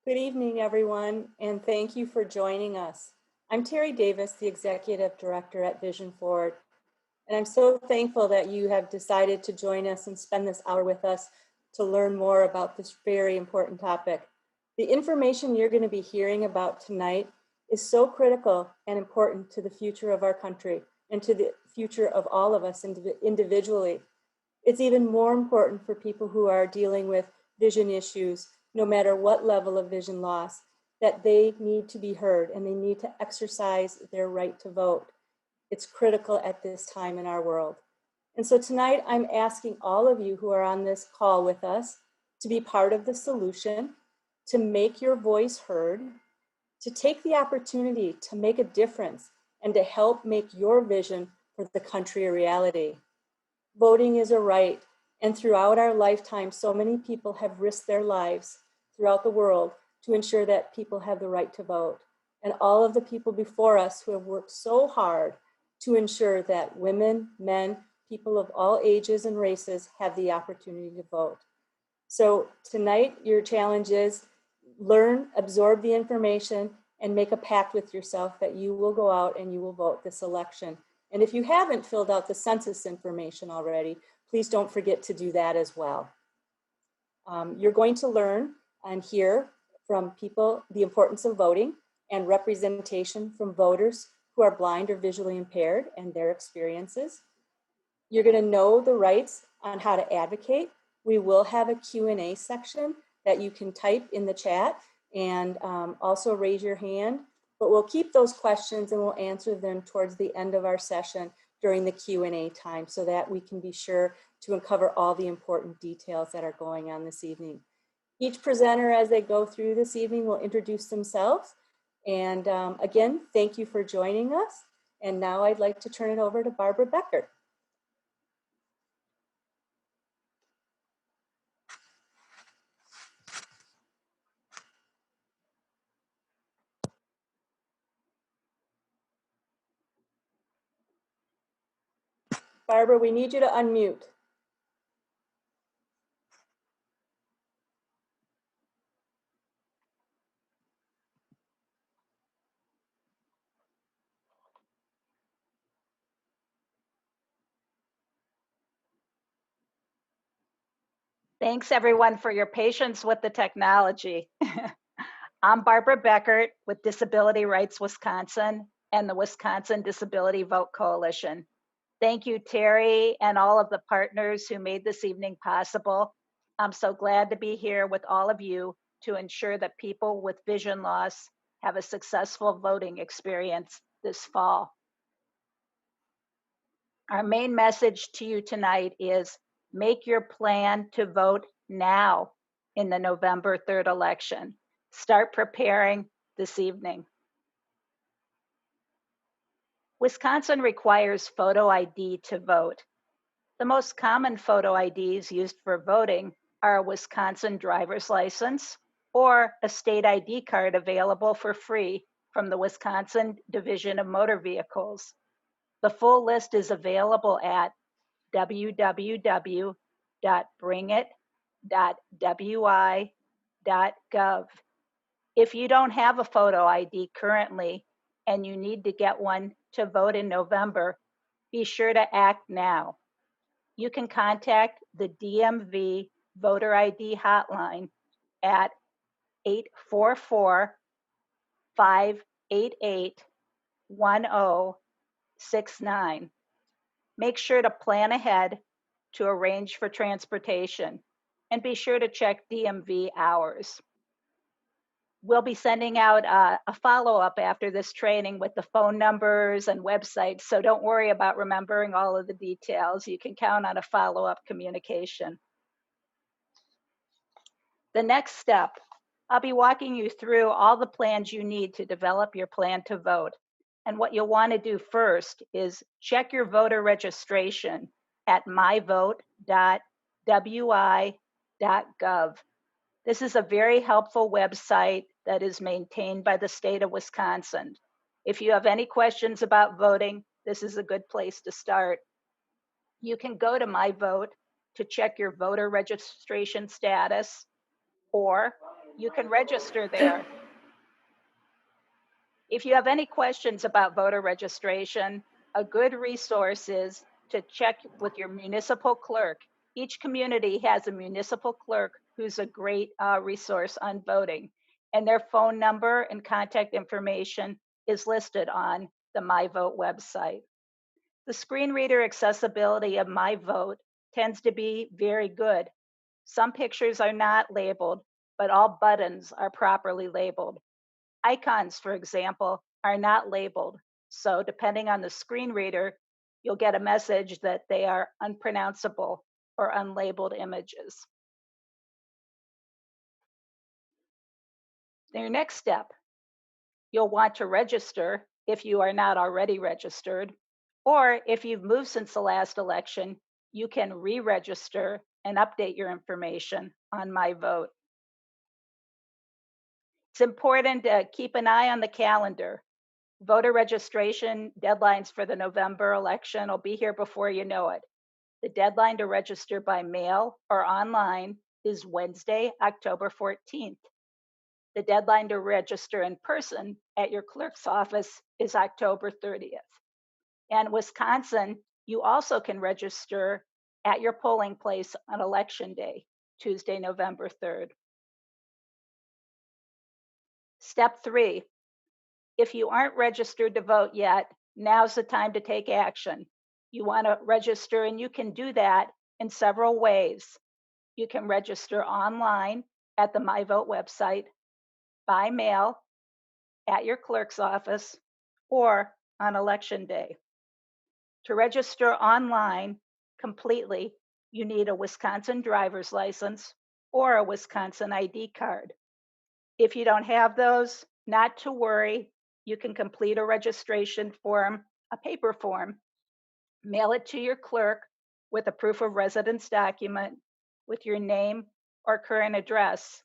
Good evening, everyone, and thank you for joining us. I'm Terry Davis, the Executive Director at Vision Forward, and I'm so thankful that you have decided to join us and spend this hour with us to learn more about this very important topic. The information you're going to be hearing about tonight is so critical and important to the future of our country and to the future of all of us individually. It's even more important for people who are dealing with vision issues, no matter what level of vision loss, that they need to be heard and they need to exercise their right to vote. It's critical at this time in our world. And so tonight I'm asking all of you who are on this call with us to be part of the solution, to make your voice heard, to take the opportunity to make a difference and to help make your vision for the country a reality. Voting is a right, and throughout our lifetime, so many people have risked their lives throughout the world to ensure that people have the right to vote. And all of the people before us who have worked so hard to ensure that women, men, people of all ages and races have the opportunity to vote. So tonight, your challenge is learn, absorb the information, and make a pact with yourself that you will go out and you will vote this election. And if you haven't filled out the census information already, please don't forget to do that as well. You're going to learn and hear from people the importance of voting and representation from voters who are blind or visually impaired and their experiences. You're going to know the rights on how to advocate. We will have a Q&A section that you can type in the chat and also raise your hand, but we'll keep those questions and we'll answer them towards the end of our session during the Q&A time so that we can be sure to uncover all the important details that are going on this evening. Each presenter as they go through this evening will introduce themselves. And again, thank you for joining us. And now I'd like to turn it over to Barbara Becker. Barbara, we need you to unmute. Thanks everyone for your patience with the technology. I'm Barbara Beckert with Disability Rights Wisconsin and the Wisconsin Disability Vote Coalition. Thank you, Terry, and all of the partners who made this evening possible. I'm so glad to be here with all of you to ensure that people with vision loss have a successful voting experience this fall. Our main message to you tonight is make your plan to vote now in the November 3rd election. Start preparing this evening. Wisconsin requires photo ID to vote. The most common photo IDs used for voting are a Wisconsin driver's license or a state ID card available for free from the Wisconsin Division of Motor Vehicles. The full list is available at www.bringit.wi.gov. If you don't have a photo ID currently and you need to get one to vote in November, be sure to act now. You can contact the DMV Voter ID Hotline at 844-588-1069. Make sure to plan ahead to arrange for transportation and be sure to check DMV hours. We'll be sending out a follow-up after this training with the phone numbers and websites, so don't worry about remembering all of the details. You can count on a follow-up communication. The next step, I'll be walking you through all the plans you need to develop your plan to vote. And what you'll want to do first is check your voter registration at mvote.wi.gov. This is a very helpful website that is maintained by the state of Wisconsin. If you have any questions about voting, this is a good place to start. You can go to My Vote to check your voter registration status, or you can register there. If you have any questions about voter registration, a good resource is to check with your municipal clerk. Each community has a municipal clerk who's a great resource on voting, and their phone number and contact information is listed on the MyVote website. The screen reader accessibility of MyVote tends to be very good. Some pictures are not labeled, but all buttons are properly labeled. Icons, for example, are not labeled. So depending on the screen reader, you'll get a message that they are unpronounceable or unlabeled images. Your next step, you'll want to register if you are not already registered, or if you've moved since the last election, you can re-register and update your information on MyVote. It's important to keep an eye on the calendar. Voter registration deadlines for the November election will be here before you know it. The deadline to register by mail or online is Wednesday, October 14th. The deadline to register in person at your clerk's office is October 30th. And Wisconsin, you also can register at your polling place on Election Day, Tuesday, November 3rd. Step 3, if you aren't registered to vote yet, now's the time to take action. You want to register, and you can do that in several ways. You can register online at the MyVote website, by mail, at your clerk's office, or on Election Day. To register online completely, you need a Wisconsin driver's license or a Wisconsin ID card. If you don't have those, not to worry. You can complete a registration form, a paper form, mail it to your clerk with a proof of residence document with your name or current address.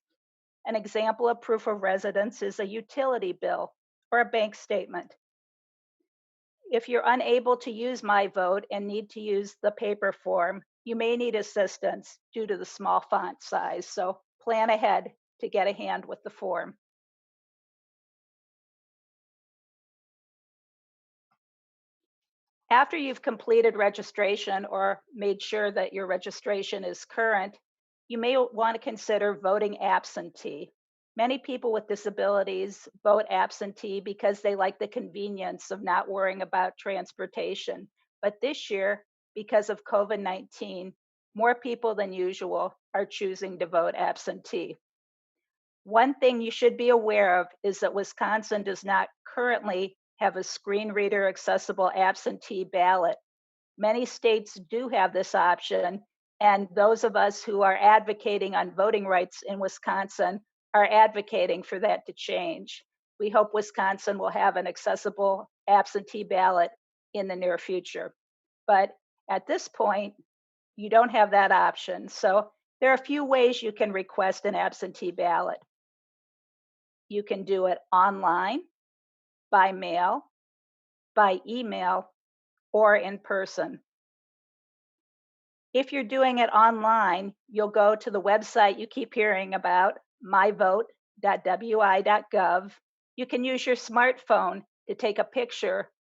An example of proof of residence is a utility bill or a bank statement. If you're unable to use MyVote and need to use the paper form, you may need assistance due to the small font size, so plan ahead to get a hand with the form. After you've completed registration or made sure that your registration is current, you may want to consider voting absentee. Many people with disabilities vote absentee because they like the convenience of not worrying about transportation. But this year, because of COVID-19, more people than usual are choosing to vote absentee. One thing you should be aware of is that Wisconsin does not currently have a screen reader accessible absentee ballot. Many states do have this option, and those of us who are advocating on voting rights in Wisconsin are advocating for that to change. We hope Wisconsin will have an accessible absentee ballot in the near future. But at this point, you don't have that option. So there are a few ways you can request an absentee ballot. You can do it online, by mail, by email, or in person. If you're doing it online, you'll go to the website you keep hearing about, mvote.wi.gov. You can use your smartphone to take a picture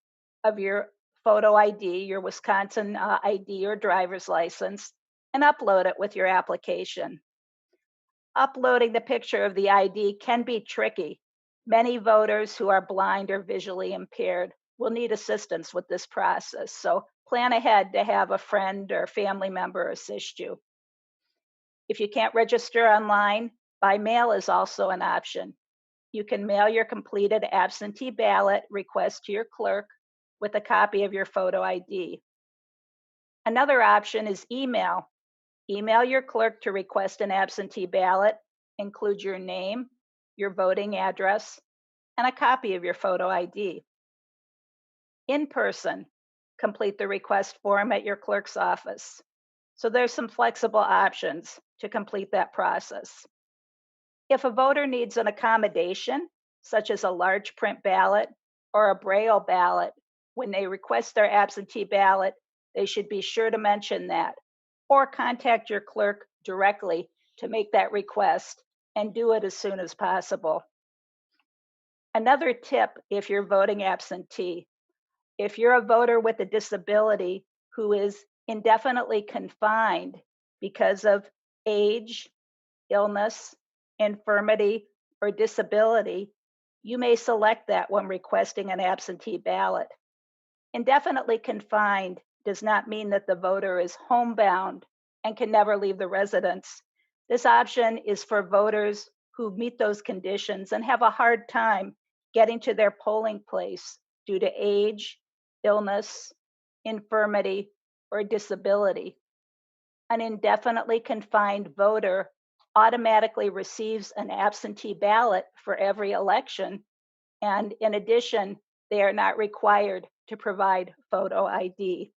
of your photo ID, your Wisconsin ID or driver's license, and upload it with your application. Uploading the picture of the ID can be tricky. Many voters who are blind or visually impaired will need assistance with this process, so plan ahead to have a friend or family member assist you. If you can't register online, by mail is also an option. You can mail your completed absentee ballot request to your clerk with a copy of your photo ID. Another option is email. Email your clerk to request an absentee ballot, include your name, your voting address, and a copy of your photo ID. In person, complete the request form at your clerk's office. So there's some flexible options to complete that process. If a voter needs an accommodation, such as a large print ballot or a Braille ballot, when they request their absentee ballot, they should be sure to mention that, or contact your clerk directly to make that request and do it as soon as possible. Another tip if you're voting absentee, if you're a voter with a disability who is indefinitely confined because of age, illness, infirmity, or disability, you may select that when requesting an absentee ballot. Indefinitely confined does not mean that the voter is homebound and can never leave the residence. This option is for voters who meet those conditions and have a hard time getting to their polling place due to age, illness, infirmity, or disability. An indefinitely confined voter automatically receives an absentee ballot for every election, and in addition, they are not required to provide photo ID.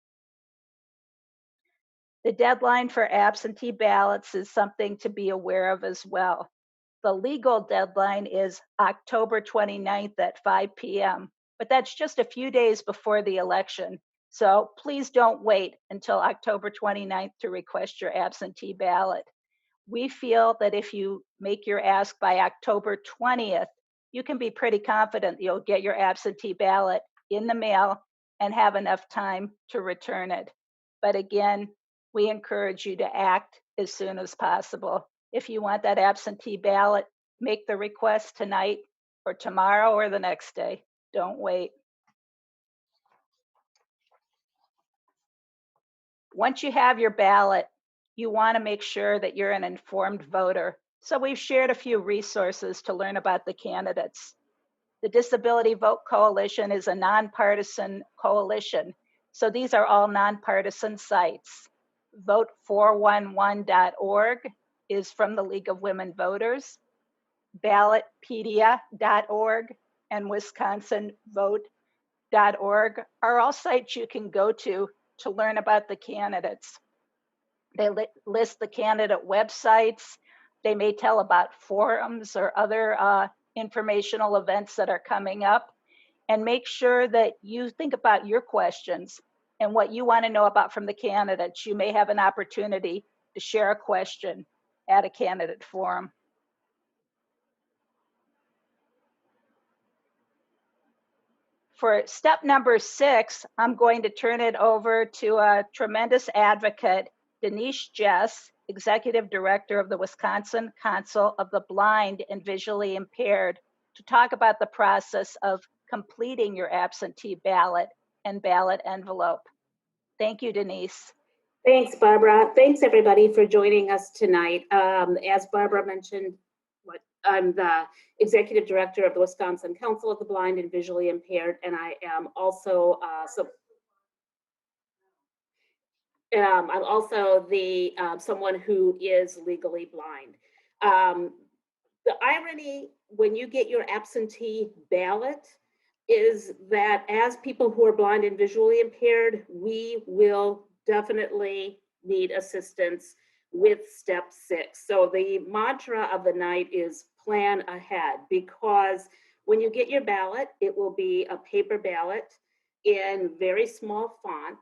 The deadline for absentee ballots is something to be aware of as well. The legal deadline is October 29th at 5 p.m., but that's just a few days before the election. So please don't wait until October 29th to request your absentee ballot. We feel that if you make your ask by October 20th, you can be pretty confident you'll get your absentee ballot in the mail and have enough time to return it. But again, we encourage you to act as soon as possible. If you want that absentee ballot, make the request tonight or tomorrow or the next day. Don't wait. Once you have your ballot, you want to make sure that you're an informed voter. So we've shared a few resources to learn about the candidates. The Disability Vote Coalition is a nonpartisan coalition. So these are all nonpartisan sites. Vote411.org is from the League of Women Voters. Ballotpedia.org and WisconsinVote.org are all sites you can go to learn about the candidates. They list the candidate websites. They may tell about forums or other informational events that are coming up. And make sure that you think about your questions and what you want to know about from the candidates. You may have an opportunity to share a question at a candidate forum. For step number 6, I'm going to turn it over to a tremendous advocate, Denise Jess, Executive Director of the Wisconsin Council of the Blind and Visually Impaired, to talk about the process of completing your absentee ballot and ballot envelope. Thank you, Denise. Thanks, Barbara. Thanks, everybody, for joining us tonight. As Barbara mentioned, I'm the Executive Director of the Wisconsin Council of the Blind and Visually Impaired, and I am also I'm also the someone who is legally blind. The irony when you get your absentee ballot is that as people who are blind and visually impaired, we will definitely need assistance with step 6. So the mantra of the night is plan ahead, because when you get your ballot, it will be a paper ballot in very small font.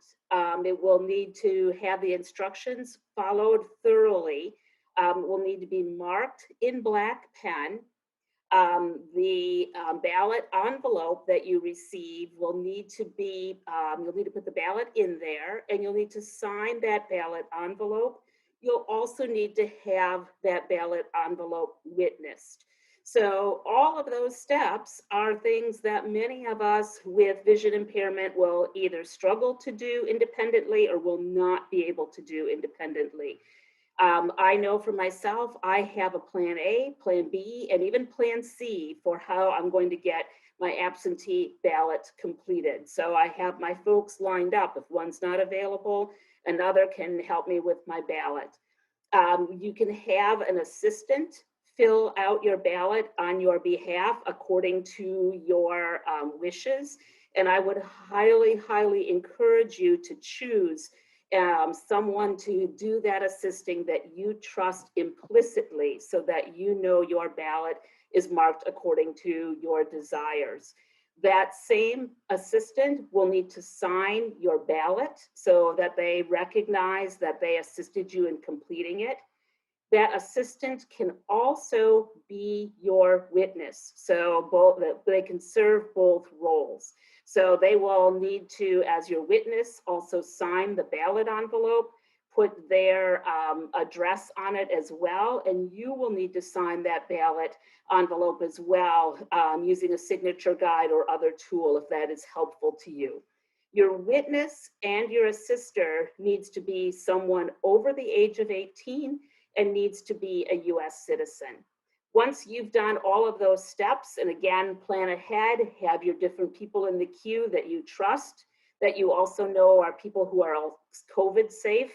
It will need to have the instructions followed thoroughly. Will need to be marked in black pen. The ballot envelope that you receive will need to be, you'll need to put the ballot in there, and you'll need to sign that ballot envelope. You'll also need to have that ballot envelope witnessed. So all of those steps are things that many of us with vision impairment will either struggle to do independently or will not be able to do independently. I know for myself, I have a plan A, plan B, and even plan C for how I'm going to get my absentee ballot completed. So I have my folks lined up. If one's not available, another can help me with my ballot. You can have an assistant fill out your ballot on your behalf according to your wishes. And I would highly, highly encourage you to choose someone to do that assisting that you trust implicitly, so that you know your ballot is marked according to your desires. That same assistant will need to sign your ballot so that they recognize that they assisted you in completing it. that assistant can also be your witness. So they can serve both roles. So they will need to, as your witness, also sign the ballot envelope, put their address on it as well, and you will need to sign that ballot envelope as well using a signature guide or other tool if that is helpful to you. Your witness and your assister needs to be someone over the age of 18 and needs to be a US citizen. Once you've done all of those steps, and again, plan ahead, have your different people in the queue that you trust, that you also know are people who are COVID safe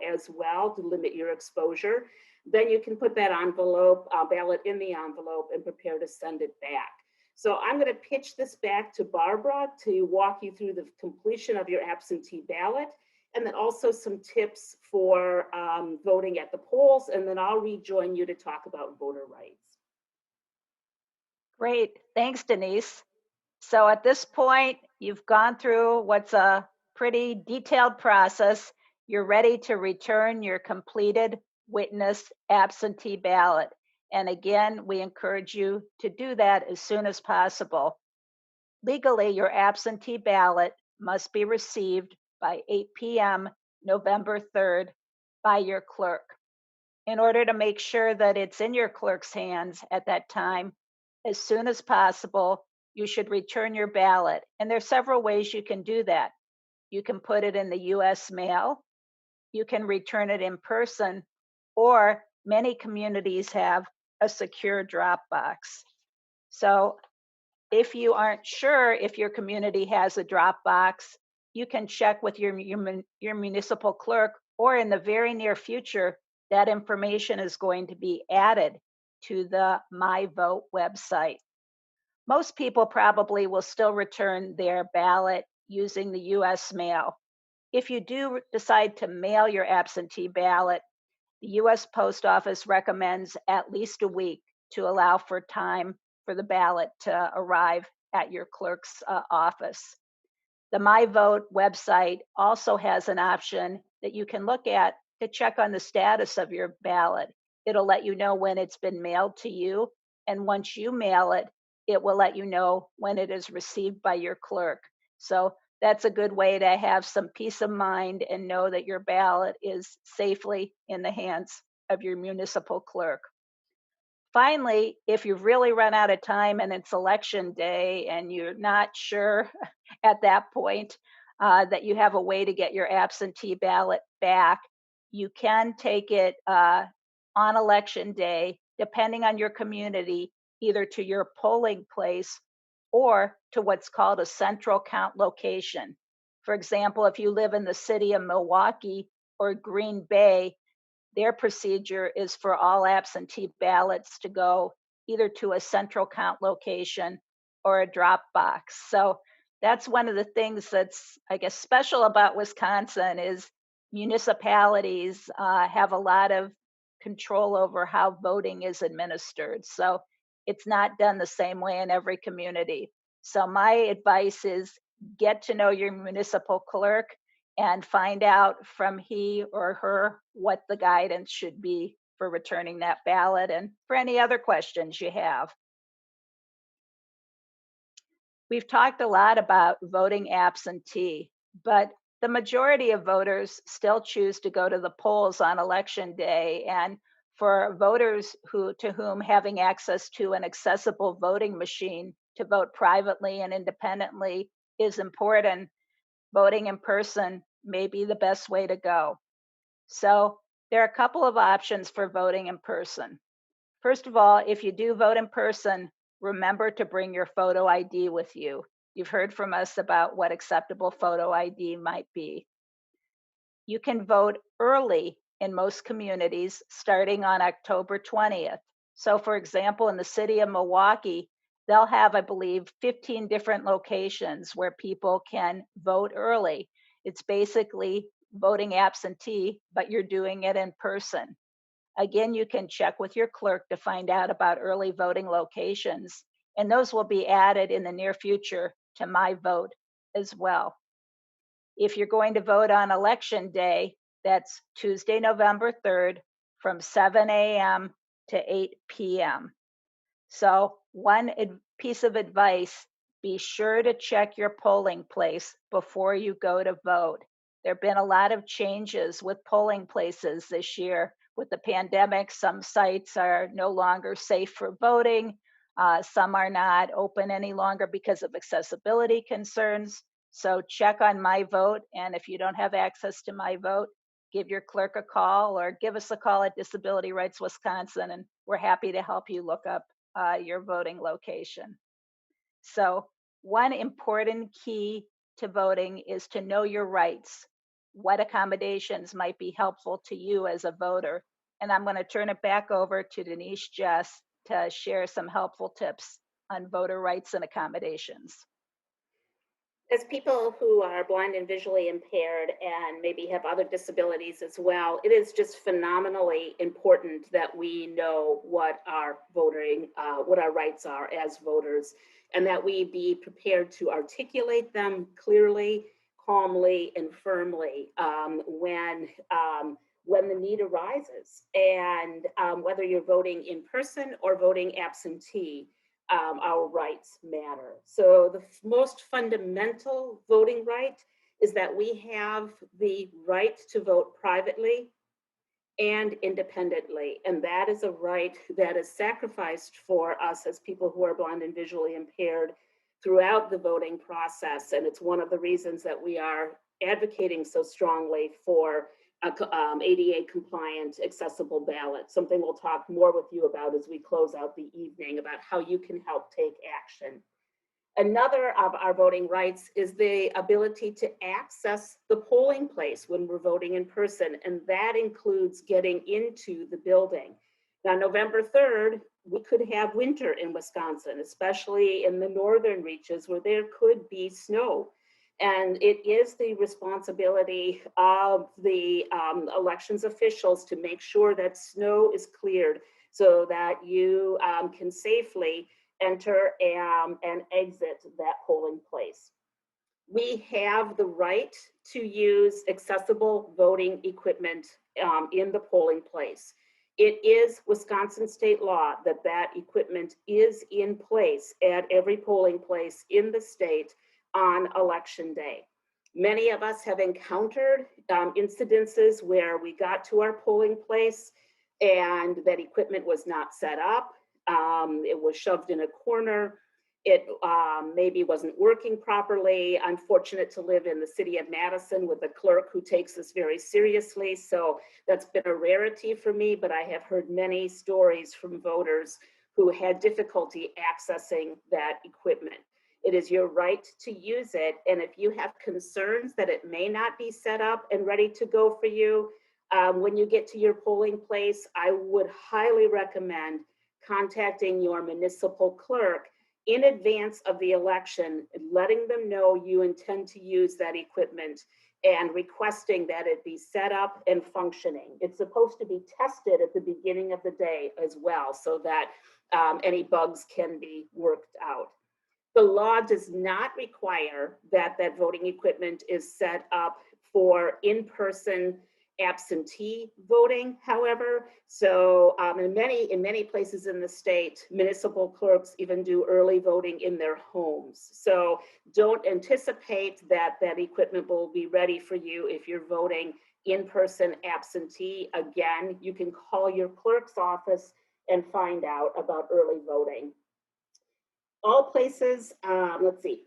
as well to limit your exposure, then you can put that envelope, ballot in the envelope and prepare to send it back. So I'm going to pitch this back to Barbara to walk you through the completion of your absentee ballot, and then also some tips for voting at the polls, and then I'll rejoin you to talk about voter rights. Great, thanks, Denise. So at this point, you've gone through what's a pretty detailed process. You're ready to return your completed witness absentee ballot. And again, we encourage you to do that as soon as possible. Legally, your absentee ballot must be received by 8 p.m. November 3rd by your clerk. In order to make sure that it's in your clerk's hands at that time, as soon as possible, you should return your ballot. And there are several ways you can do that. You can put it in the US mail, you can return it in person, or many communities have a secure drop box. So if you aren't sure if your community has a drop box, you can check with your municipal clerk, or in the very near future, that information is going to be added to the My Vote website. Most people probably will still return their ballot using the US mail. If you do decide to mail your absentee ballot, the US Post Office recommends at least a week to allow for time for the ballot to arrive at your clerk's office. The My Vote website also has an option that you can look at to check on the status of your ballot. It'll let you know when it's been mailed to you, and once you mail it, it will let you know when it is received by your clerk. So that's a good way to have some peace of mind and know that your ballot is safely in the hands of your municipal clerk. Finally, if you've really run out of time and it's election day and you're not sure at that point that you have a way to get your absentee ballot back, you can take it on election day, depending on your community, either to your polling place or to what's called a central count location. For example, if you live in the city of Milwaukee or Green Bay, their procedure is for all absentee ballots to go either to a central count location or a drop box. So that's one of the things that's, I guess, special about Wisconsin is municipalities have a lot of control over how voting is administered. So it's not done the same way in every community. So my advice is get to know your municipal clerk and find out from he or her what the guidance should be for returning that ballot and for any other questions you have. We've talked a lot about voting absentee, but the majority of voters still choose to go to the polls on election day. And for voters to whom having access to an accessible voting machine to vote privately and independently is important, voting in person may be the best way to go. So there are a couple of options for voting in person. First of all, if you do vote in person, remember to bring your photo ID with you. You've heard from us about what acceptable photo ID might be. You can vote early in most communities starting on October 20th. So for example, in the city of Milwaukee, they'll have, I believe, 15 different locations where people can vote early. It's basically voting absentee, but you're doing it in person. Again, you can check with your clerk to find out about early voting locations, and those will be added in the near future to My Vote as well. If you're going to vote on election day, that's Tuesday, November 3rd, from 7 a.m. to 8 p.m. So one piece of advice, be sure to check your polling place before you go to vote. There have been a lot of changes with polling places this year. With the pandemic, some sites are no longer safe for voting. Some are not open any longer because of accessibility concerns. So check on My Vote, and if you don't have access to My Vote, give your clerk a call or give us a call at Disability Rights Wisconsin, and we're happy to help you look up your voting location. So one important key to voting is to know your rights, what accommodations might be helpful to you as a voter. And I'm going to turn it back over to Denise Jess to share some helpful tips on voter rights and accommodations. As people who are blind and visually impaired and maybe have other disabilities as well, it is just phenomenally important that we know what our what our rights are as voters, and that we be prepared to articulate them clearly, calmly, and firmly when the need arises. And whether you're voting in person or voting absentee, our rights matter. So the most fundamental voting right is that we have the right to vote privately and independently. And that is a right that is sacrificed for us as people who are blind and visually impaired throughout the voting process. And it's one of the reasons that we are advocating so strongly for ADA compliant accessible ballot, something we'll talk more with you about as we close out the evening about how you can help take action. Another of our voting rights is the ability to access the polling place when we're voting in person, and that includes getting into the building. Now, November 3rd, we could have winter in Wisconsin, especially in the northern reaches where there could be snow. And it is the responsibility of the elections officials to make sure that snow is cleared so that you can safely enter and exit that polling place. We have the right to use accessible voting equipment in the polling place. It is Wisconsin state law that that equipment is in place at every polling place in the state on election day. Many of us have encountered incidences where we got to our polling place and that equipment was not set up. It was shoved in a corner. It maybe wasn't working properly. I'm fortunate to live in the city of Madison with a clerk who takes this very seriously. So that's been a rarity for me, but I have heard many stories from voters who had difficulty accessing that equipment. It is your right to use it. And if you have concerns that it may not be set up and ready to go for you, when you get to your polling place, I would highly recommend contacting your municipal clerk in advance of the election, letting them know you intend to use that equipment and requesting that it be set up and functioning. It's supposed to be tested at the beginning of the day as well, so that any bugs can be worked out. The law does not require that that voting equipment is set up for in-person absentee voting, however. So in many places in the state, municipal clerks even do early voting in their homes. So don't anticipate that that equipment will be ready for you if you're voting in-person absentee. Again, you can call your clerk's office and find out about early voting. All places, let's see,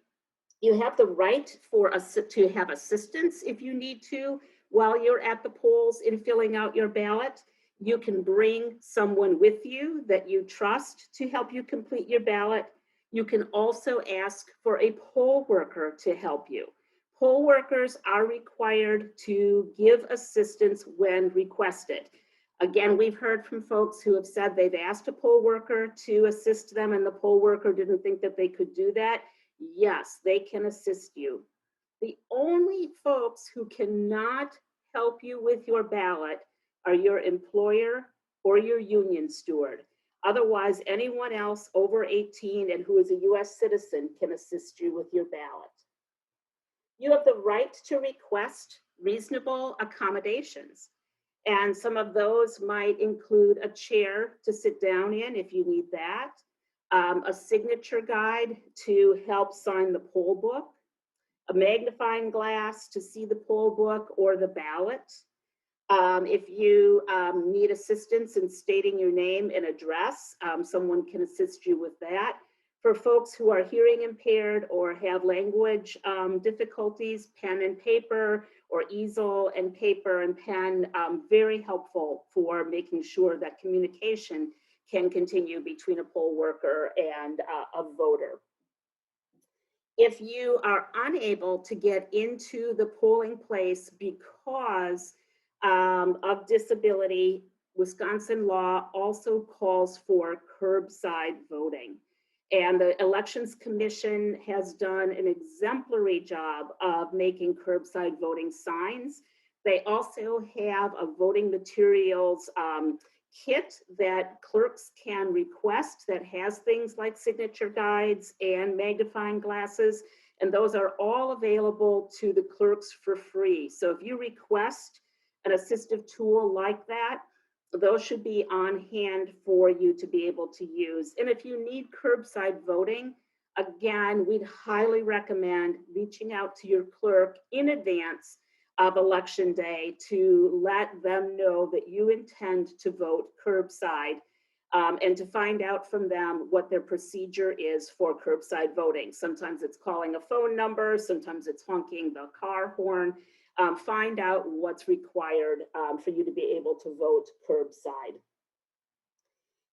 you have the right for us to have assistance if you need to while you're at the polls in filling out your ballot. You can bring someone with you that you trust to help you complete your ballot. You can also ask for a poll worker to help you. Poll workers are required to give assistance when requested. Again, we've heard from folks who have said they've asked a poll worker to assist them and the poll worker didn't think that they could do that. Yes, they can assist you. The only folks who cannot help you with your ballot are your employer or your union steward. Otherwise, anyone else over 18 and who is a US citizen can assist you with your ballot. You have the right to request reasonable accommodations. And some of those might include a chair to sit down in if you need that, a signature guide to help sign the poll book, a magnifying glass to see the poll book or the ballot. If you need assistance in stating your name and address, someone can assist you with that. For folks who are hearing impaired or have language difficulties, pen and paper or easel and paper and pen, very helpful for making sure that communication can continue between a poll worker and a voter. If you are unable to get into the polling place because of disability, Wisconsin law also calls for curbside voting. And the Elections Commission has done an exemplary job of making curbside voting signs. They also have a voting materials kit that clerks can request that has things like signature guides and magnifying glasses, and those are all available to the clerks for free. So if you request an assistive tool like that, those should be on hand for you to be able to use. And if you need curbside voting, again, we'd highly recommend reaching out to your clerk in advance of Election Day to let them know that you intend to vote curbside, and to find out from them what their procedure is for curbside voting. Sometimes it's calling a phone number, sometimes it's honking the car horn. Find out what's required for you to be able to vote curbside.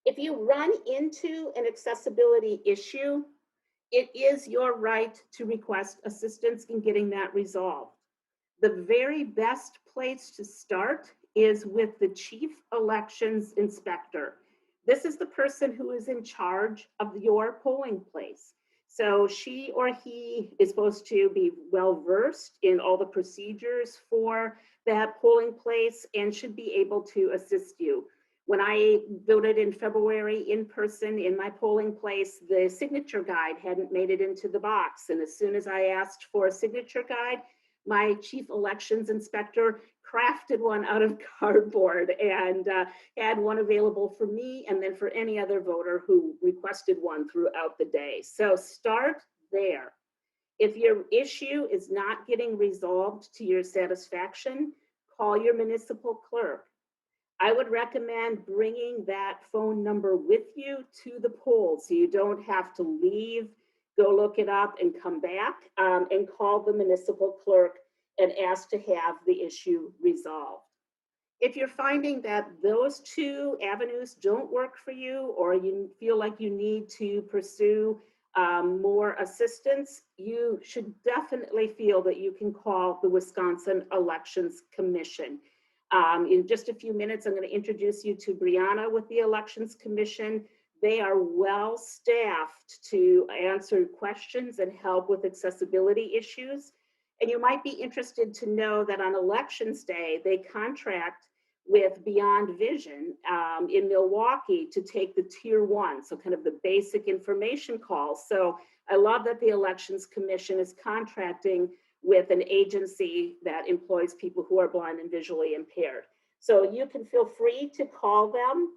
If you run into an accessibility issue, it is your right to request assistance in getting that resolved. The very best place to start is with the Chief Elections Inspector. This is the person who is in charge of your polling place. So she or he is supposed to be well-versed in all the procedures for that polling place and should be able to assist you. When I voted in February in person in my polling place, the signature guide hadn't made it into the box. And as soon as I asked for a signature guide, my chief elections inspector crafted one out of cardboard and had one available for me and then for any other voter who requested one throughout the day. So start there. If your issue is not getting resolved to your satisfaction, call your municipal clerk. I would recommend bringing that phone number with you to the poll so you don't have to leave, go look it up and come back, and call the municipal clerk and ask to have the issue resolved. If you're finding that those two avenues don't work for you or you feel like you need to pursue more assistance, you should definitely feel that you can call the Wisconsin Elections Commission. In just a few minutes, I'm going to introduce you to Brianna with the Elections Commission. They are well staffed to answer questions and help with accessibility issues. And you might be interested to know that on Elections Day, they contract with Beyond Vision in Milwaukee to take the tier 1, so kind of the basic information calls. So I love that the Elections Commission is contracting with an agency that employs people who are blind and visually impaired. So you can feel free to call them.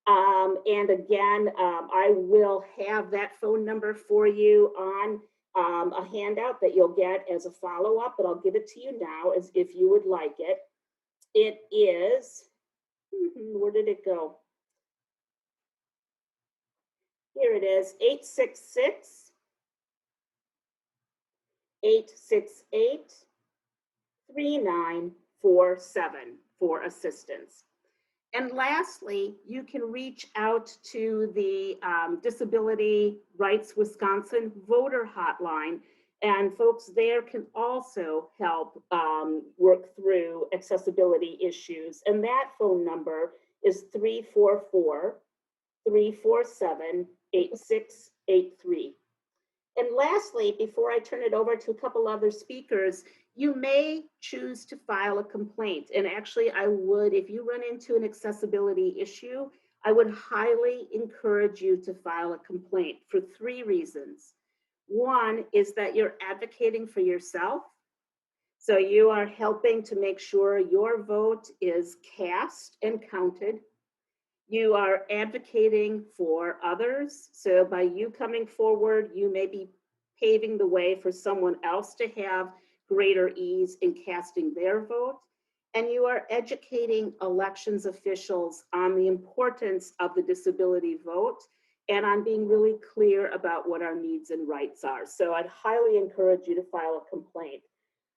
And again, I will have that phone number for you on a handout that you'll get as a follow-up, but I'll give it to you now as if you would like it. It is, where did it go? Here it is, 866-868-3947 for assistance. And lastly, you can reach out to the Disability Rights Wisconsin voter hotline, and folks there can also help work through accessibility issues. And that phone number is 344-347-8683. And lastly, before I turn it over to a couple other speakers, you may choose to file a complaint. And actually, I would, if you run into an accessibility issue, I would highly encourage you to file a complaint for 3 reasons. One is that you're advocating for yourself. So you are helping to make sure your vote is cast and counted. You are advocating for others. So by you coming forward, you may be paving the way for someone else to have greater ease in casting their vote. And you are educating elections officials on the importance of the disability vote and on being really clear about what our needs and rights are. So I'd highly encourage you to file a complaint.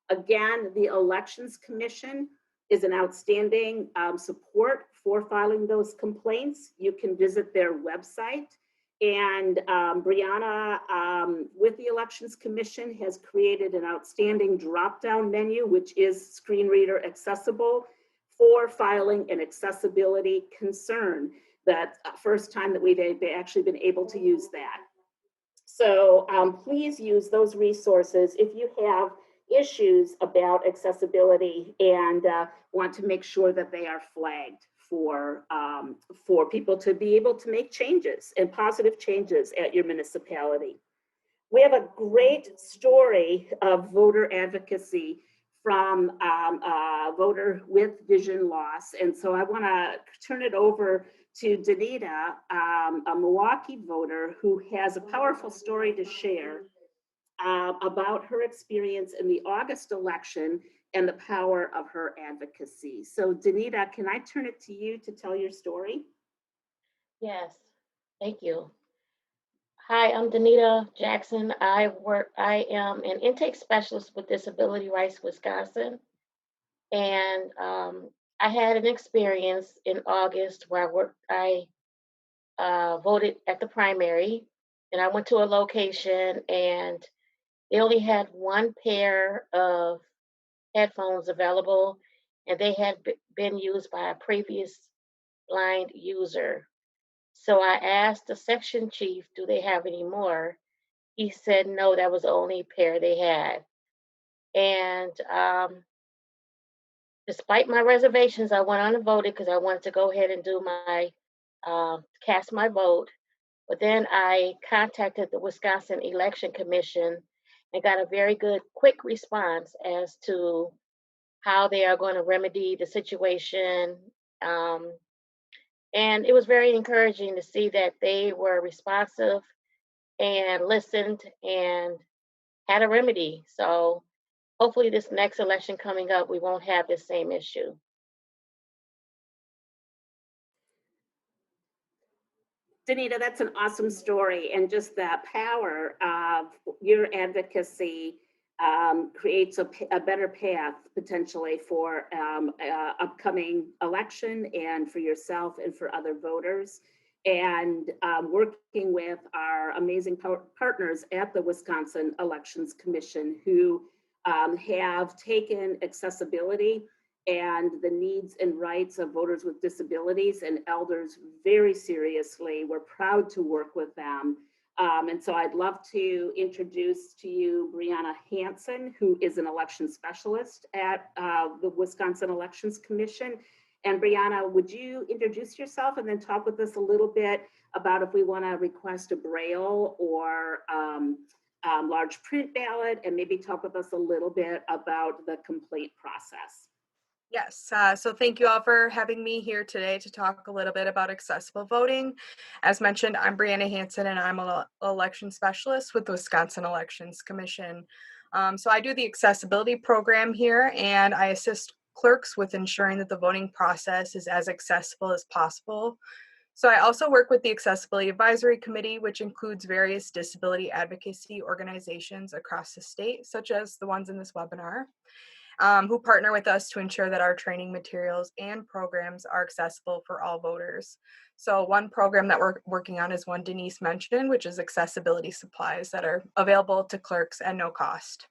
Again, the Elections Commission is an outstanding support for filing those complaints. You can visit their website. And Brianna, with the Elections Commission, has created an outstanding drop-down menu, which is screen reader accessible for filing an accessibility concern. That first time that we've actually been able to use that. So please use those resources if you have issues about accessibility and want to make sure that they are flagged for people to be able to make changes and positive changes at your municipality. We have a great story of voter advocacy from a voter with vision loss. And so I want to turn it over to Danita, a Milwaukee voter who has a powerful story to share about her experience in the August election and the power of her advocacy. So Danita, can I turn it to you to tell your story? Yes, thank you. Hi, I'm Danita Jackson. I am an intake specialist with Disability Rights Wisconsin. And I had an experience in August where I voted at the primary, and I went to a location and they only had one pair of headphones available, and they had been used by a previous blind user. So I asked the section chief, do they have any more? He said, no, that was the only pair they had. And despite my reservations, I went on and voted because I wanted to go ahead and do my, cast my vote. But then I contacted the Wisconsin Election Commission and got a very good, quick response as to how they are going to remedy the situation. And it was very encouraging to see that they were responsive and listened and had a remedy. So hopefully this next election coming up, we won't have this same issue. Danita, that's an awesome story. And just that power of your advocacy creates a better path potentially for upcoming election and for yourself and for other voters. And working with our amazing partners at the Wisconsin Elections Commission who have taken accessibility and the needs and rights of voters with disabilities and elders very seriously. We're proud to work with them. And so I'd love to introduce to you Brianna Hansen, who is an election specialist at the Wisconsin Elections Commission. And Brianna, would you introduce yourself and then talk with us a little bit about if we want to request a Braille or large print ballot, and maybe talk with us a little bit about the complaint process. Yes, so thank you all for having me here today to talk a little bit about accessible voting. As mentioned, I'm Brianna Hansen and I'm an election specialist with the Wisconsin Elections Commission. So I do the accessibility program here and I assist clerks with ensuring that the voting process is as accessible as possible. So I also work with the Accessibility Advisory Committee, which includes various disability advocacy organizations across the state, such as the ones in this webinar. Who partner with us to ensure that our training materials and programs are accessible for all voters. So one program that we're working on is one Denise mentioned, which is accessibility supplies that are available to clerks at no cost.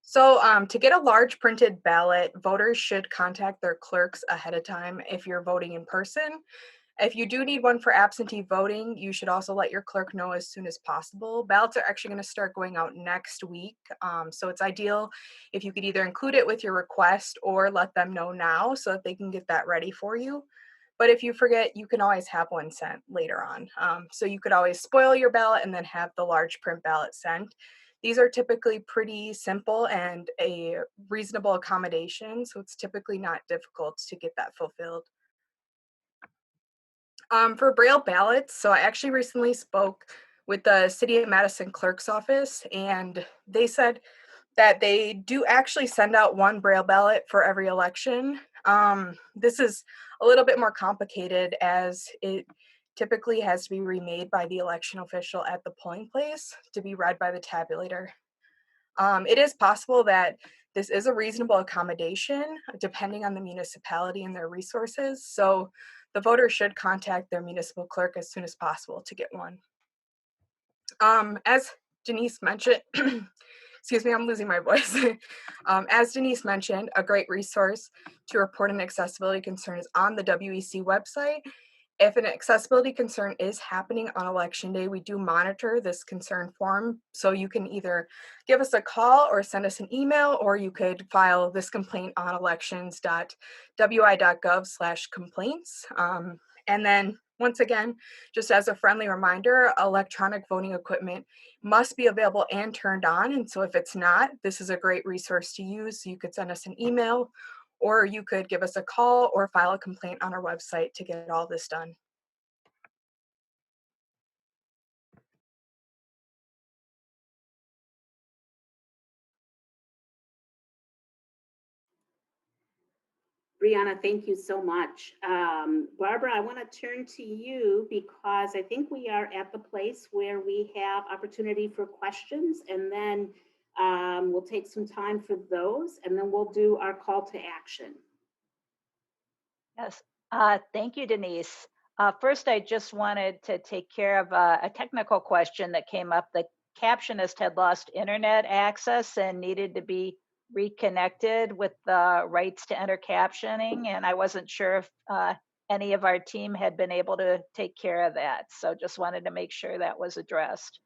So to get a large printed ballot, voters should contact their clerks ahead of time if you're voting in person. If you do need one for absentee voting, you should also let your clerk know as soon as possible. Ballots are actually going to start going out next week. So it's ideal if you could either include it with your request or let them know now so that they can get that ready for you. But if you forget, you can always have one sent later on. So you could always spoil your ballot and then have the large print ballot sent. These are typically pretty simple and a reasonable accommodation, so it's typically not difficult to get that fulfilled. For Braille ballots, so I actually recently spoke with the City of Madison Clerk's office, and they said that they do actually send out one Braille ballot for every election. This is a little bit more complicated as it typically has to be remade by the election official at the polling place to be read by the tabulator. It is possible that this is a reasonable accommodation depending on the municipality and their resources. So the voter should contact their municipal clerk as soon as possible to get one. As Denise mentioned, excuse me, I'm losing my voice. As Denise mentioned, a great resource to report an accessibility concern is on the WEC website. If an accessibility concern is happening on election day, we do monitor this concern form. So you can either give us a call or send us an email, or you could file this complaint on elections.wi.gov/complaints. And then once again, just as a friendly reminder, electronic voting equipment must be available and turned on. And so if it's not, this is a great resource to use. So you could send us an email, or you could give us a call or file a complaint on our website to get all this done. Brianna, thank you so much. Barbara, I want to turn to you because I think we are at the place where we have opportunity for questions, and then we'll take some time for those, and then we'll do our call to action. Yes, thank you, Denise. First, I just wanted to take care of a technical question that came up. The captionist had lost internet access and needed to be reconnected with the rights to enter captioning, and I wasn't sure if any of our team had been able to take care of that. So just wanted to make sure that was addressed.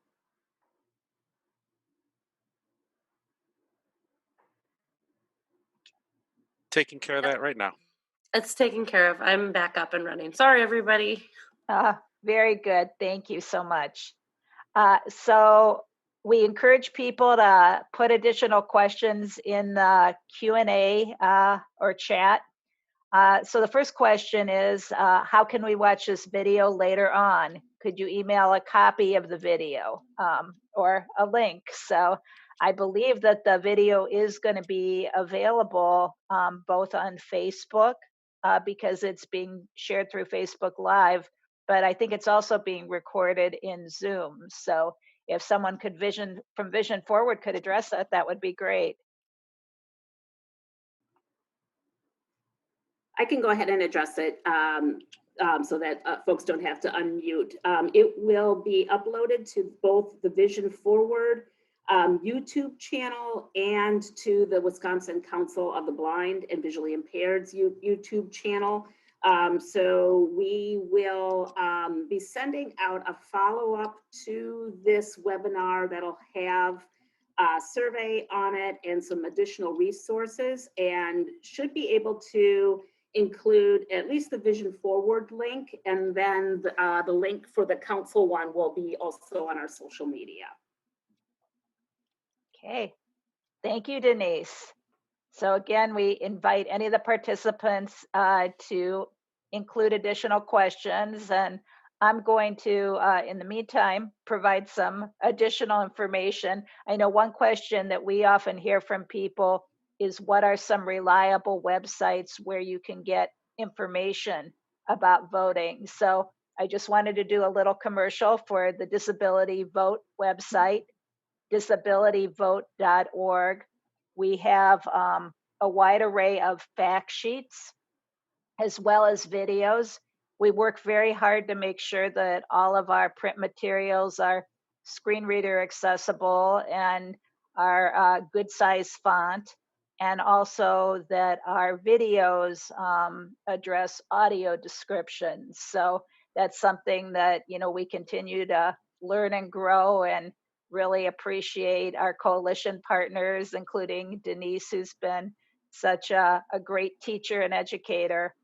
Taking care of that right now. It's taken care of. I'm back up and running. Sorry, everybody. Very good. Thank you so much. So we encourage people to put additional questions in the Q&A or chat. So the first question is, how can we watch this video later on? Could you email a copy of the video or a link? So I believe that the video is going to be available both on Facebook because it's being shared through Facebook Live, but I think it's also being recorded in Zoom. So if someone could from Vision Forward could address that, that would be great. I can go ahead and address it so that folks don't have to unmute. It will be uploaded to both the Vision Forward YouTube channel and to the Wisconsin Council of the Blind and Visually Impaired's YouTube channel. So we will be sending out a follow-up to this webinar that'll have a survey on it and some additional resources, and should be able to include at least the Vision Forward link, and then the link for the council one will be also on our social media. Okay, thank you, Denise. So again, we invite any of the participants to include additional questions, and I'm going to, in the meantime, provide some additional information. I know one question that we often hear from people is, what are some reliable websites where you can get information about voting? So I just wanted to do a little commercial for the Disability Vote website, disabilityvote.org. We have a wide array of fact sheets as well as videos. We work very hard to make sure that all of our print materials are screen reader accessible and are good size font, and also that our videos address audio descriptions. So that's something that, you know, we continue to learn and grow, and really appreciate our coalition partners, including Denise, who's been such a great teacher and educator,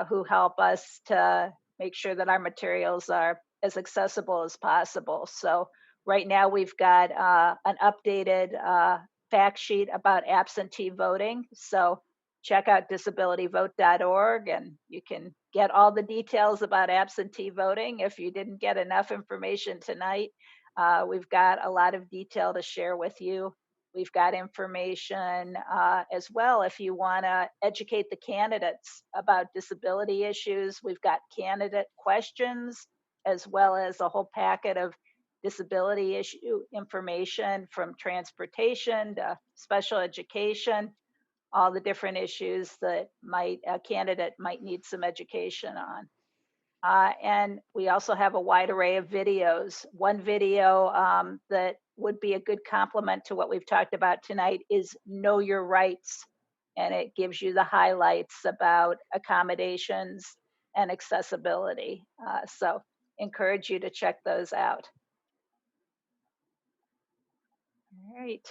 who help us to make sure that our materials are as accessible as possible. So Right now, we've got an updated fact sheet about absentee voting. So check out disabilityvote.org and you can get all the details about absentee voting. If you didn't get enough information tonight, we've got a lot of detail to share with you. We've got information as well if you want to educate the candidates about disability issues. We've got candidate questions as well as a whole packet of disability issue information from transportation to special education, all the different issues that a candidate might need some education on. And we also have a wide array of videos. One video that would be a good complement to what we've talked about tonight is Know Your Rights. And it gives you the highlights about accommodations and accessibility. So encourage you to check those out. All right.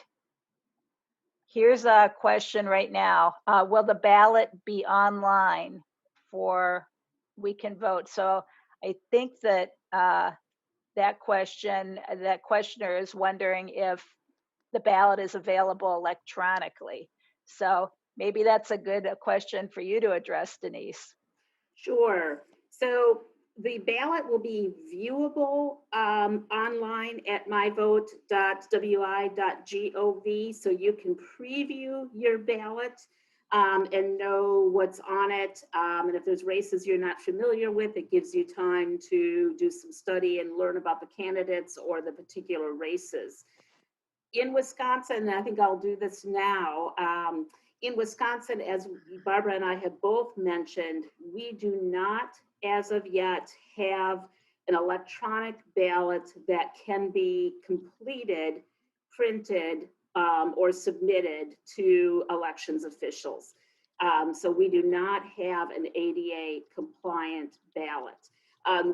Here's a question right now. Will the ballot be online for We Can Vote? So I think that that questioner is wondering if the ballot is available electronically. So maybe that's a good question for you to address, Denise. Sure. So the ballot will be viewable online at mvote.wi.gov, so you can preview your ballot and know what's on it. And if there's races you're not familiar with, it gives you time to do some study and learn about the candidates or the particular races. In Wisconsin, I think I'll do this now. In Wisconsin, as Barbara and I have both mentioned, we do not, as of yet, have an electronic ballot that can be completed, printed, or submitted to elections officials. So we do not have an ADA compliant ballot.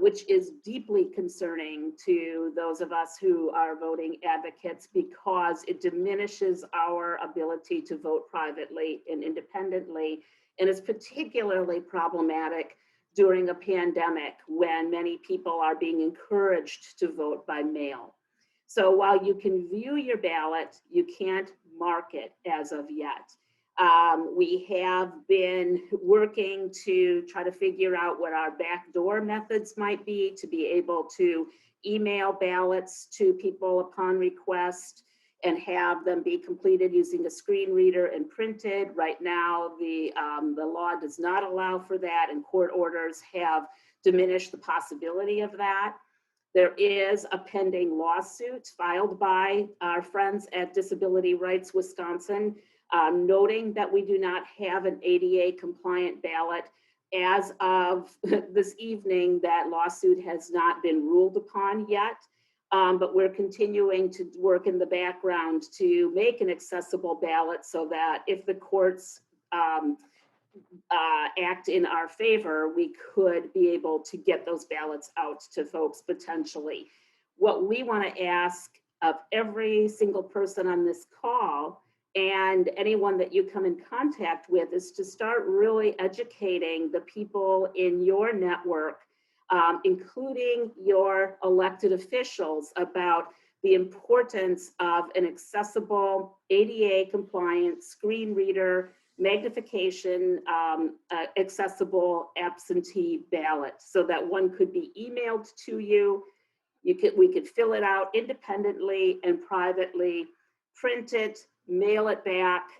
Which is deeply concerning to those of us who are voting advocates because it diminishes our ability to vote privately and independently, and is particularly problematic during a pandemic when many people are being encouraged to vote by mail. So while you can view your ballot, you can't mark it as of yet. We have been working to try to figure out what our backdoor methods might be to be able to email ballots to people upon request and have them be completed using a screen reader and printed. Right now, the law does not allow for that, and court orders have diminished the possibility of that. There is a pending lawsuit filed by our friends at Disability Rights Wisconsin, noting that we do not have an ADA compliant ballot. As of this evening, that lawsuit has not been ruled upon yet, but we're continuing to work in the background to make an accessible ballot so that if the courts act in our favor, we could be able to get those ballots out to folks potentially. What we want to ask of every single person on this call and anyone that you come in contact with is to start really educating the people in your network, including your elected officials, about the importance of an accessible ADA compliant screen reader, magnification, accessible absentee ballot so that one could be emailed to you. We could fill it out independently and privately, print it, mail it back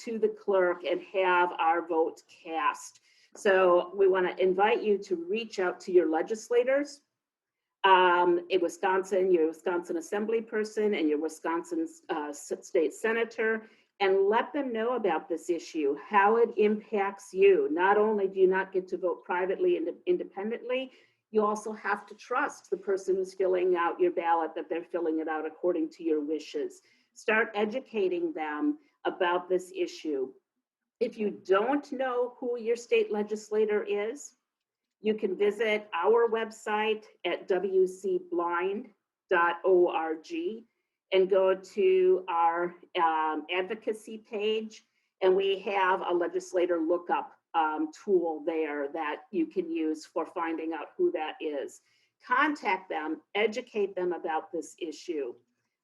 to the clerk, and have our vote cast. So we want to invite you to reach out to your legislators in Wisconsin, your Wisconsin Assembly person and your Wisconsin State Senator, and let them know about this issue, how it impacts you. Not only do you not get to vote privately and independently, you also have to trust the person who's filling out your ballot, that they're filling it out according to your wishes. Start educating them about this issue. If you don't know who your state legislator is, you can visit our website at wcblind.org and go to our advocacy page, and we have a legislator lookup tool there that you can use for finding out who that is. contact them, educate them about this issue.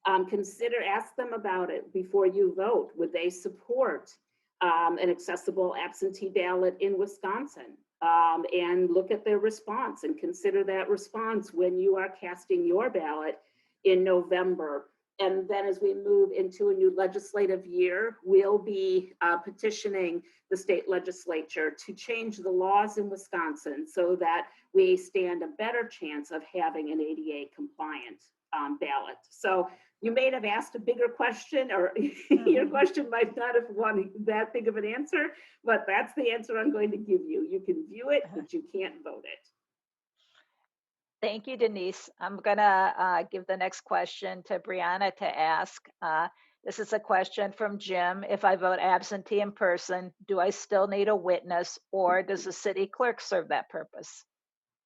Ask them about it before you vote. Would they support an accessible absentee ballot in Wisconsin? And look at their response and consider that response when you are casting your ballot in November. And then as we move into a new legislative year, we'll be petitioning the state legislature to change the laws in Wisconsin so that we stand a better chance of having an ADA compliant ballot. So you may have asked a bigger question, or your question might not have wanted that big of an answer, but that's the answer I'm going to give you. You can view it, but you can't vote it. Thank you, Denise. I'm gonna give the next question to Brianna to ask. This is a question from Jim. If I vote absentee in person, do I still need a witness, or does the city clerk serve that purpose?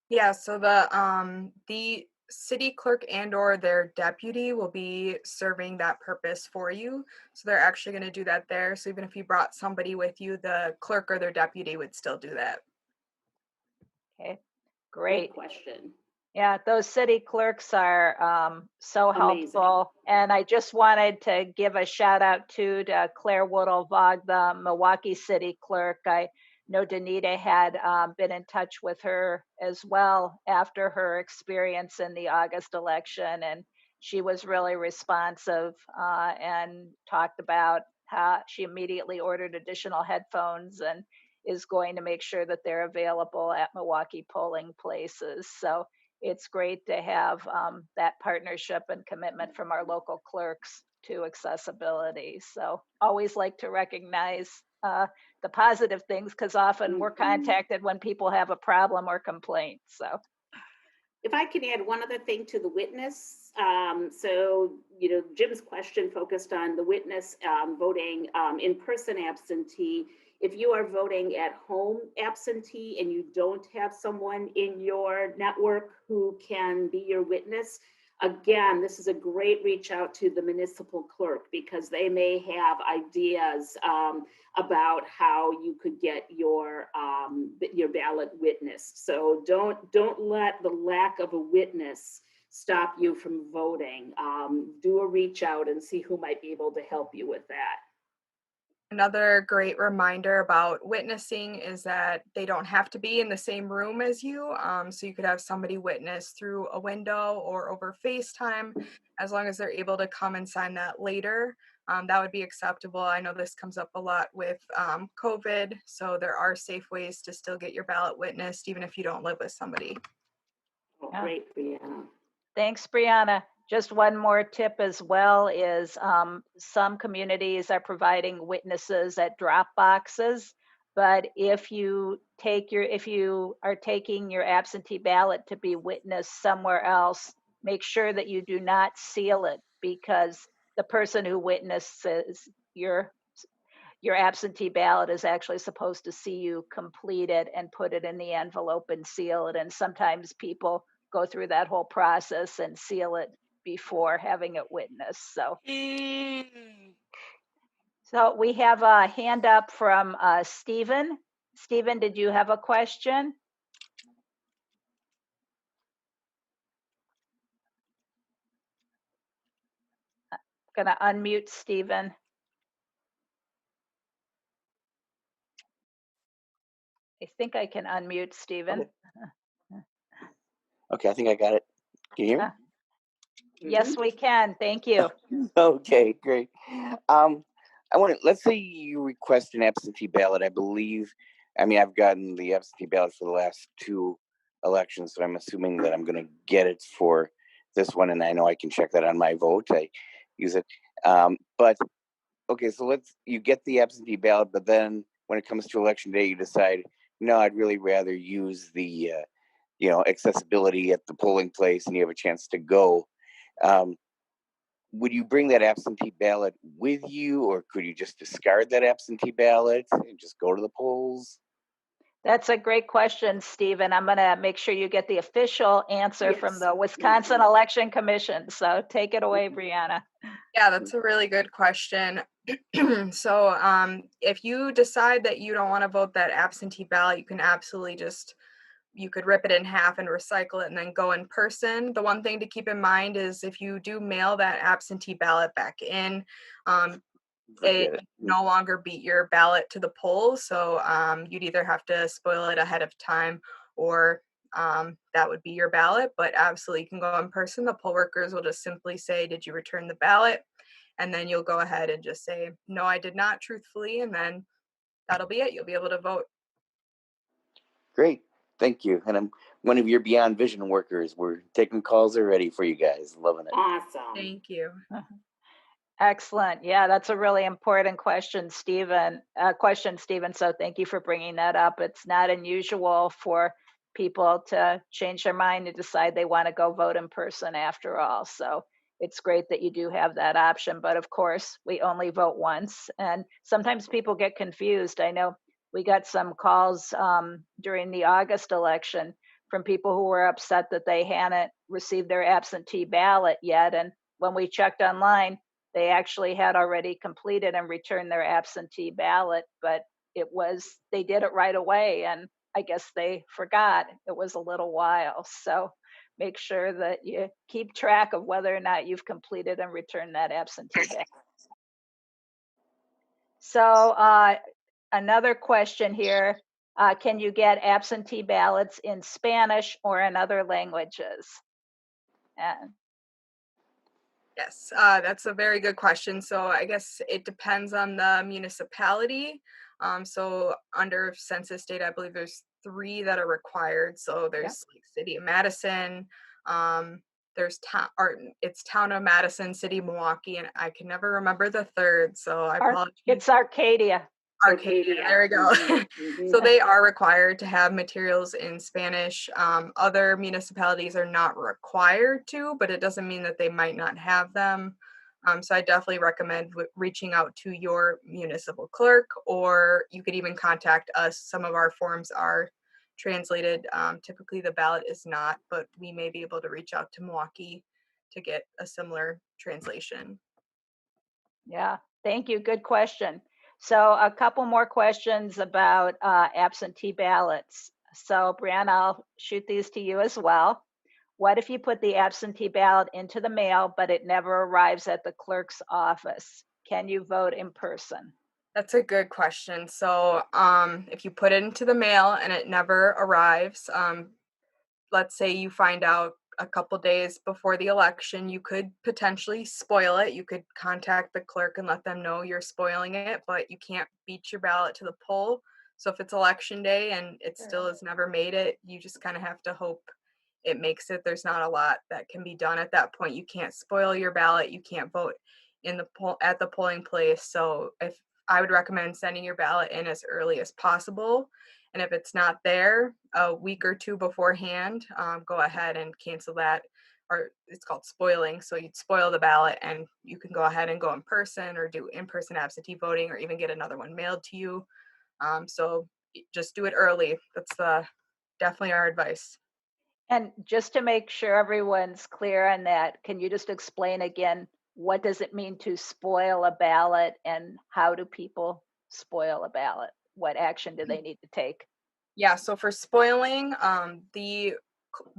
Yeah, so the city clerk and or their deputy will be serving that purpose for you. So they're actually going to do that there. So even if you brought somebody with you, the clerk or their deputy would still do that. Okay, great. Question. Yeah, those city clerks are so helpful. And I just wanted to give a shout out to Claire Woodle-Vog, the Milwaukee city clerk. I know Danita had been in touch with her as well after her experience in the August election. And she was really responsive and talked about how she immediately ordered additional headphones and is going to make sure that they're available at Milwaukee polling places. So it's great to have that partnership and commitment from our local clerks to accessibility. So always like to recognize the positive things, because often we're contacted when people have a problem or complaint. So if I can add one other thing to the witness. So, Jim's question focused on the witness voting in person absentee. If you are voting at home absentee and you don't have someone in your network who can be your witness, again, this is a great reach out to the municipal clerk, because they may have ideas about how you could get your ballot witnessed. So don't let the lack of a witness stop you from voting. Do a reach out and see who might be able to help you with that. Another great reminder about witnessing is that they don't have to be in the same room as you. So you could have somebody witness through a window or over FaceTime, as long as they're able to come and sign that later. That would be acceptable. I know this comes up a lot with COVID, so there are safe ways to still get your ballot witnessed, even if you don't live with somebody. Oh, great, Brianna. Thanks, Brianna. Just one more tip as well is some communities are providing witnesses at drop boxes, but if you are taking your absentee ballot to be witnessed somewhere else, make sure that you do not seal it, because the person who witnesses your absentee ballot is actually supposed to see you complete it and put it in the envelope and seal it. And sometimes people go through that whole process and seal it before having it witnessed. So we have a hand up from Stephen. Stephen, did you have a question? I'm gonna unmute Stephen. I think I can unmute Stephen. Okay, I think I got it. Can you hear me? Yes, we can. Thank you. Okay, great. Let's say you request an absentee ballot. I've gotten the absentee ballot for the last 2 elections, so I'm assuming that I'm going to get it for this one, and I know I can check that on my vote. I use it. But okay, so you get the absentee ballot, but then when it comes to election day, you decide, no, I'd really rather use the accessibility at the polling place, and you have a chance to go. Would you bring that absentee ballot with you, or could you just discard that absentee ballot and just go to the polls? That's a great question, Stephen. I'm going to make sure you get the official answer from the Wisconsin Election Commission. So take it away, Brianna. Yeah, that's a really good question. So if you decide that you don't want to vote that absentee ballot, you can absolutely just you could rip it in half and recycle it and then go in person. The one thing to keep in mind is if you do mail that absentee ballot back in, it no longer beat your ballot to the poll. So you'd either have to spoil it ahead of time, or that would be your ballot. But absolutely, you can go in person. The poll workers will just simply say, did you return the ballot? And then you'll go ahead and just say, no, I did not, truthfully. And then that'll be it. You'll be able to vote. Great. Thank you. And I'm one of your Beyond Vision workers. We're taking calls already for you guys. Loving it. Awesome. Thank you. Excellent. Yeah, that's a really important question, Stephen. So thank you for bringing that up. It's not unusual for people to change their mind and decide they want to go vote in person after all. So it's great that you do have that option. But of course, we only vote once. And sometimes people get confused. I know we got some calls during the August election from people who were upset that they hadn't received their absentee ballot yet. And when we checked online, they actually had already completed and returned their absentee ballot, but they did it right away. And I guess they forgot. It was a little while. So make sure that you keep track of whether or not you've completed and returned that absentee ballot. So another question here, can you get absentee ballots in Spanish or in other languages? Yes, that's a very good question. So I guess it depends on the municipality. So under census data, I believe there's 3 that are required. So there's like City of Madison, there's it's Town of Madison, City of Milwaukee, and I can never remember the third. So I apologize. It's Arcadia. Arcadia, there we go. So they are required to have materials in Spanish. Other municipalities are not required to, but it doesn't mean that they might not have them. So I definitely recommend reaching out to your municipal clerk, or you could even contact us. Some of our forms are translated. Typically the ballot is not, but we may be able to reach out to Milwaukee to get a similar translation. Yeah, thank you. Good question. So a couple more questions about absentee ballots. So Brianna, I'll shoot these to you as well. What if you put the absentee ballot into the mail, but it never arrives at the clerk's office? Can you vote in person? That's a good question. So if you put it into the mail and it never arrives, let's say you find out a couple days before the election, you could potentially spoil it. You could contact the clerk and let them know you're spoiling it, but you can't beat your ballot to the poll. So if it's election day and it still has never made it, you just kind of have to hope it makes it. There's not a lot that can be done at that point. You can't spoil your ballot. You can't vote in the at the polling place. So if I would recommend sending your ballot in as early as possible. And if it's not there a week or 2 beforehand, go ahead and cancel that, or it's called spoiling. So you'd spoil the ballot and you can go ahead and go in person or do in-person absentee voting, or even get another one mailed to you. So just do it early. That's definitely our advice. And just to make sure everyone's clear on that, can you just explain again, what does it mean to spoil a ballot and how do people spoil a ballot? What action do they need to take? Yeah, so for spoiling, the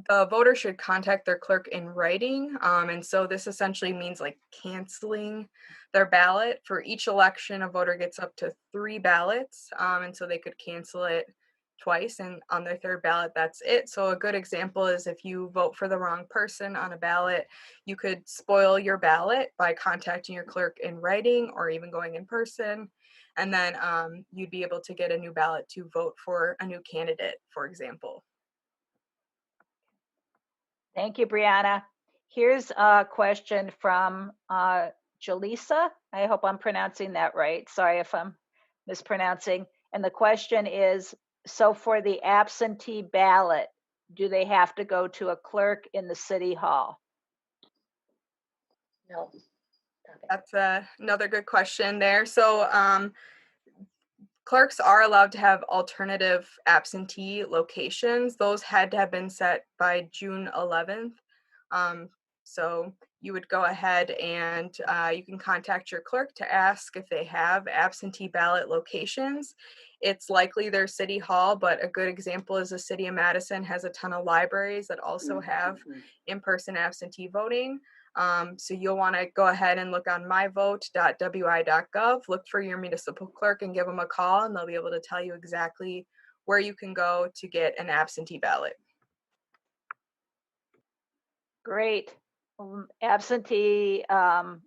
voter should contact their clerk in writing. And so this essentially means like canceling their ballot. For each election, a voter gets up to 3 ballots. And so they could cancel it twice, and on their 3rd ballot, that's it. So a good example is if you vote for the wrong person on a ballot, you could spoil your ballot by contacting your clerk in writing or even going in person. And then you'd be able to get a new ballot to vote for a new candidate, for example. Thank you, Brianna. Here's a question from Jaleesa. I hope I'm pronouncing that right. Sorry if I'm mispronouncing. And the question is, so for the absentee ballot, do they have to go to a clerk in the city hall? No. That's another good question there. So clerks are allowed to have alternative absentee locations. Those had to have been set by June 11th. So you would go ahead and you can contact your clerk to ask if they have absentee ballot locations. It's likely their city hall, but a good example is the city of Madison has a ton of libraries that also have in-person absentee voting. So you'll want to go ahead and look on mvote.wi.gov, look for your municipal clerk and give them a call, and they'll be able to tell you exactly where you can go to get an absentee ballot. Great. Absentee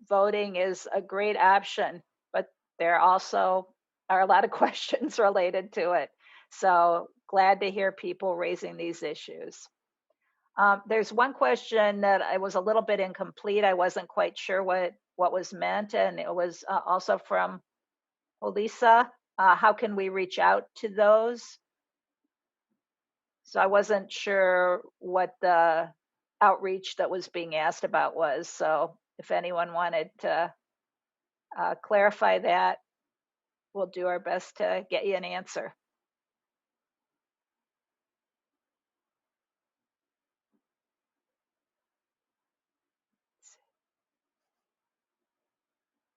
voting is a great option, but there also are a lot of questions related to it. So glad to hear people raising these issues. There's one question that I was a little bit incomplete. I wasn't quite sure what was meant, and it was also from Elisa. How can we reach out to those? So I wasn't sure what the outreach that was being asked about was. So if anyone wanted to clarify that, we'll do our best to get you an answer.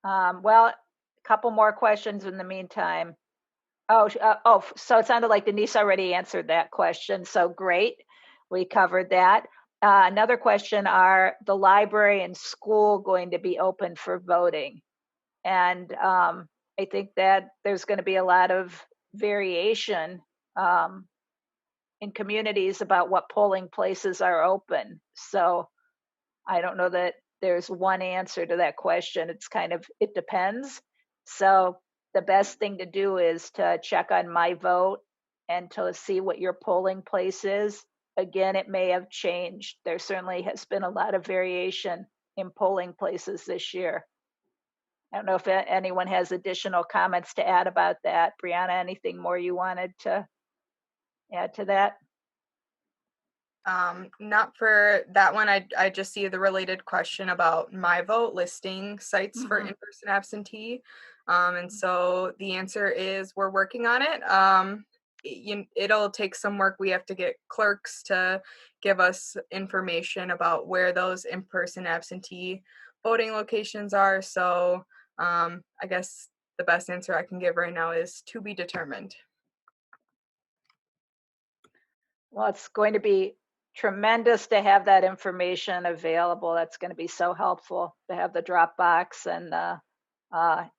Well, a couple more questions in the meantime. So it sounded like Denise already answered that question. So great, we covered that. Another question, are the library and school going to be open for voting? And I think that there's going to be a lot of variation in communities about what polling places are open. So I don't know that there's one answer to that question. It's kind of, it depends. So the best thing to do is to check on My Vote and to see what your polling place is. Again, it may have changed. There certainly has been a lot of variation in polling places this year. I don't know if anyone has additional comments to add about that. Brianna, anything more you wanted to add to that? Not for that one. I just see the related question about My Vote listing sites for in-person absentee. And so the answer is we're working on it. It'll take some work. We have to get clerks to give us information about where those in-person absentee voting locations are. So I guess the best answer I can give right now is to be determined. Well, it's going to be tremendous to have that information available. That's going to be so helpful to have the Dropbox and the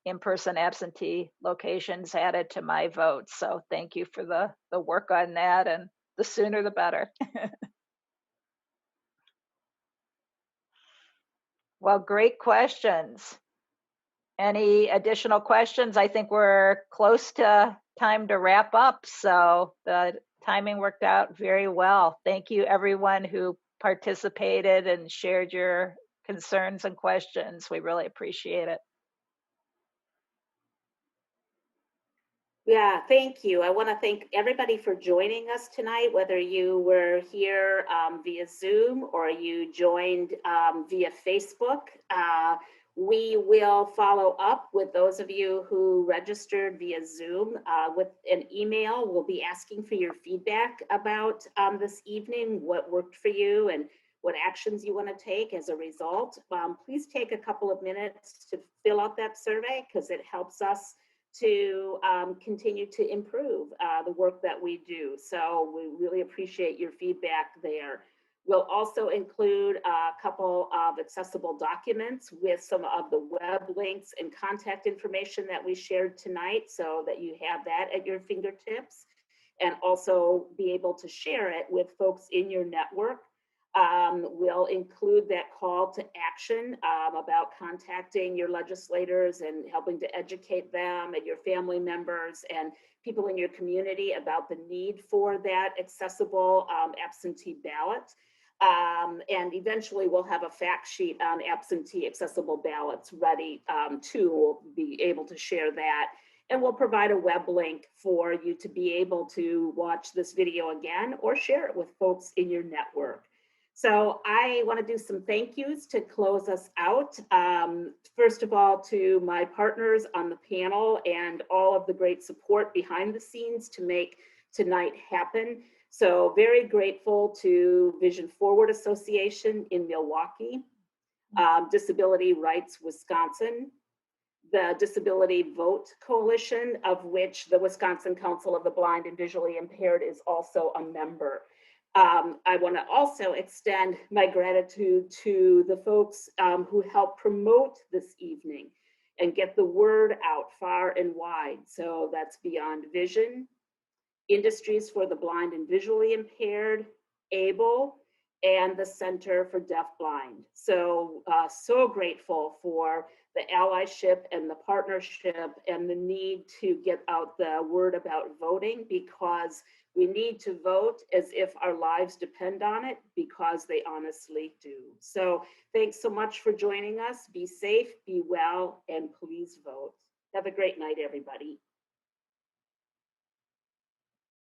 in-person absentee locations added to My Vote. So thank you for the work on that, and the sooner the better. Well, great questions. Any additional questions? I think we're close to time to wrap up. So the timing worked out very well. Thank you, everyone who participated and shared your concerns and questions. We really appreciate it. Yeah, thank you. I want to thank everybody for joining us tonight, whether you were here via Zoom or you joined via Facebook. We will follow up with those of you who registered via Zoom with an email. We'll be asking for your feedback about this evening, what worked for you and what actions you want to take as a result. Please take a couple of minutes to fill out that survey because it helps us to continue to improve the work that we do. So we really appreciate your feedback there. We'll also include a couple of accessible documents with some of the web links and contact information that we shared tonight so that you have that at your fingertips and also be able to share it with folks in your network. We'll include that call to action about contacting your legislators and helping to educate them and your family members and people in your community about the need for that accessible absentee ballot. And eventually we'll have a fact sheet on absentee accessible ballots ready to be able to share that. And we'll provide a web link for you to be able to watch this video again or share it with folks in your network. So I want to do some thank yous to close us out. First of all, to my partners on the panel and all of the great support behind the scenes to make tonight happen. So very grateful to Vision Forward Association in Milwaukee, Disability Rights Wisconsin, the Disability Vote Coalition, of which the Wisconsin Council of the Blind and Visually Impaired is also a member. I want to also extend my gratitude to the folks who helped promote this evening and get the word out far and wide. So that's Beyond Vision, Industries for the Blind and Visually Impaired, ABLE, and the Center for Deafblind. So, so grateful for the allyship and the partnership and the need to get out the word about voting, because we need to vote as if our lives depend on it, because they honestly do. So thanks so much for joining us. Be safe, be well, and please vote. Have a great night, everybody.